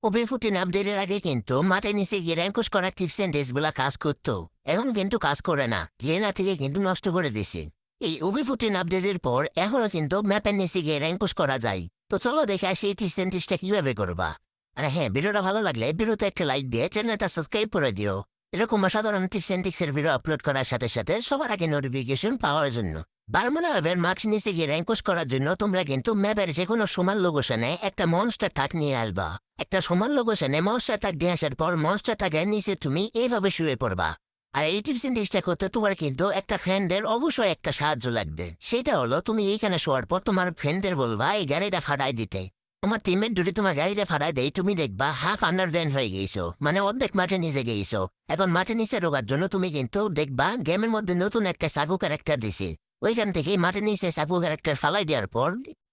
ওবে14 আপডেটের আগে কিন্তু মাঠে নিচে গিয়ে র্যাঙ্কস করা টিপস এন্ড গুলা কাজ করতো। এখন কিন্তু কাজ করে না, না থেকে কিন্তু নষ্ট করে দিছে। এই ওবে14 আপডেটের পর এখনো কিন্তু ম্যাপের নিচে গিয়ে র্যাঙ্কস করা যায়। তো চলো দেখে আসি এই টিপস এন্ড কিভাবে করবা। আর হ্যাঁ, ভিডিওটা ভালো লাগলে ভিডিওতে একটা লাইক দিয়ে চ্যানেলটা সাবস্ক্রাইব করে দিও। এরকম অসাধারণ টিপস এন্ড ট্রিক্সের ভিডিও আপলোড করার সাথে সাথে সবার আগে নোটিফিকেশন পাওয়ার জন্য বারমুনা ম্যাপের মাঠ নিচে গিয়ে র্যাঙ্কস করার জন্য তোমরা কিন্তু ম্যাপের যে কোনো সমান লোকেশনে একটা মনস্টার ট্রাক নিয়ে আসবা। একটা সমান লোকেশনে মনস্টার ট্রাক দিয়ে আসার পর মনস্টার ট্রাকের নিচে তুমি এইভাবে শুয়ে পড়বা। আর এই টিপস এন্ড ট্রিক্সটা করতে তোমার কিন্তু একটা ফ্রেন্ডের অবশ্যই একটা সাহায্য লাগবে। সেটা হলো তুমি এইখানে শোয়ার পর তোমার ফ্রেন্ডদের বলবা এই গাড়িটা ফাটাই দিতে। তোমার টিমের যদি তোমার গাড়িটা ফাটাই দেয়, তুমি দেখবা হাফ আন্ডারগ্রাউন্ড হয়ে গেছো, মানে অর্ধেক মাঠে নিচে গেছো। এখন মাঠে নিচে রোগার জন্য তুমি কিন্তু দেখবা গেমের মধ্যে নতুন একটা সাকু ক্যারেক্টার দিছে। ওইখান থেকে মাঠে নিচে সাকু ক্যারেক্টার ফালাই দেওয়ার পর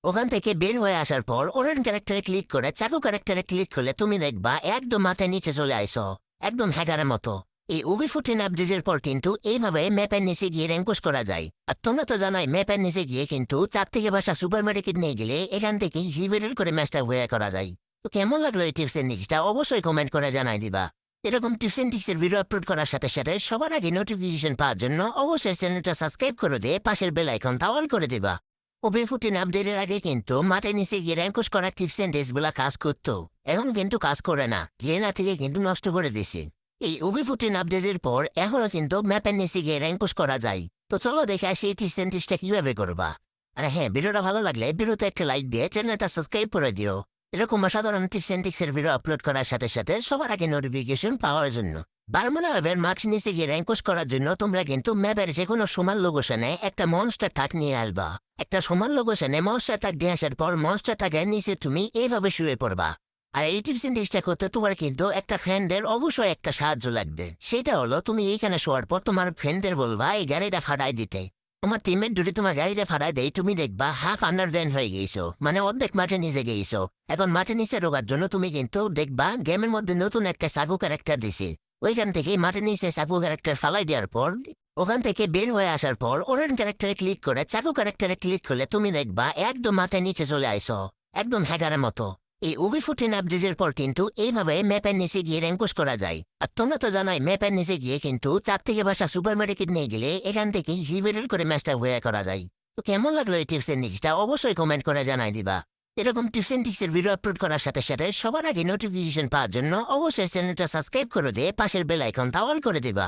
ওখান থেকে বের হয়ে আসার পর ওরেন ক্যারেক্টারে ক্লিক করে চাকু ক্যারেক্টারে ক্লিক করলে তুমি দেখবা একদম মাথায় নিচে চলে আইসো, একদম হ্যাগারের মতো। এই ওবে14 আপডেটের পর কিন্তু এইভাবে ম্যাপের নিচে গিয়ে র্যাঙ্কস করা যায়। আর তোমরা তো জানাই ম্যাপের নিচে গিয়ে কিন্তু 4 থেকে 5টা সুপার মার্কেট নিয়ে গেলে এখান থেকে জিবিএল করে ম্যাচটা হয়ে করা যায়। তো কেমন লাগলো এই টিপস এর নিচটা অবশ্যই কমেন্ট করে জানাই দিবা। এরকম টিপস এন্ড ট্রিক্সের ভিডিও আপলোড করার সাথে সাথে সবার আগে নোটিফিকেশন পাওয়ার জন্য অবশ্যই চ্যানেলটা সাবস্ক্রাইব করে দিয়ে পাশের বেল আইকনটা অল করে দিবা। ওবে14 আপডেটের আগে কিন্তু মাঠে নিচে গিয়ে র্যাঙ্কস করা টিপস এন্ড গুলা কাজ করতো। এখন কিন্তু কাজ করে না, না থেকে কিন্তু নষ্ট করে দিছে। এই ওবে14 আপডেটের পর এখনো কিন্তু ম্যাপের নিচে গিয়ে র্যাঙ্কস করা যায়। তো চলো দেখে আসি এই টিপস এন্ড ট্রিক্সটা কিভাবে করবা। আর হ্যাঁ, ভিডিওটা ভালো লাগলে ভিডিওতে একটা লাইক দিয়ে চ্যানেলটা সাবস্ক্রাইব করে দিও। এরকম অসাধারণ টিপস এন্ড ট্রিক্সের ভিডিও আপলোড করার সাথে সাথে সবার আগে নোটিফিকেশন পাওয়ার জন্য বারমুনা ম্যাপের মাঠ নিচে গিয়ে র্যাঙ্কস করার জন্য তোমরা কিন্তু ম্যাপের যে কোনো সমান লোকেশনে একটা মনস্টার ট্রাক নিয়ে আসবা। একটা সমান লোকেশনে মনস্টার ট্রাক দিয়ে আসার পর মনস্টার ট্রাকের নিচে তুমি এইভাবে শুয়ে পড়বা। আর এই টিপস এন্ড ট্রিক্সটা করতে তোমার কিন্তু একটা ফ্রেন্ডের অবশ্যই একটা সাহায্য লাগবে। সেটা হলো তুমি এইখানে শোয়ার পর তোমার ফ্রেন্ডদের বলবা এই গাড়িটা ফাটাই দিতে। তোমার টিমের যদি তোমার গাড়িটা ফাটাই দেয়, তুমি দেখবা হাফ আন্ডারগ্রাউন্ড হয়ে গেছো, মানে অর্ধেক মাঠে নিচে গেছো। এখন মাঠে নিচে রোগার জন্য তুমি কিন্তু দেখবা গেমের মধ্যে নতুন একটা সাকু ক্যারেক্টার দিছে। ওইখান থেকে মাঠে নিচে সাকু ক্যারেক্টার ফালাই দেওয়ার পর ওখান থেকে বের হয়ে আসার পর ওরেন ক্যারেক্টারে ক্লিক করে চাকু ক্যারেক্টারে ক্লিক করলে তুমি দেখবা একদম মাথায় নিচে চলে আইসো, একদম হ্যাগারের মতো। এই ওবে14 আপডেটের পর কিন্তু এইভাবে ম্যাপের নিচে গিয়ে র্যাঙ্কস করা যায়। আর তোমরা তো জানাই ম্যাপের নিচে গিয়ে কিন্তু 4 থেকে 5টা সুপার মার্কেট নিয়ে গেলে এখান থেকে জিবিএল করে ম্যাচটা হয়ে করা যায়। তো কেমন লাগলো এই টিপস এর নিচটা অবশ্যই কমেন্ট করে জানাই দিবা। এরকম টিপস এন্ড ট্রিক্সের ভিডিও আপলোড করার সাথে সাথে সবার আগে নোটিফিকেশন পাওয়ার জন্য অবশ্যই চ্যানেলটা সাবস্ক্রাইব করে দিয়ে পাশের বেল আইকনটা অল করে দিবা।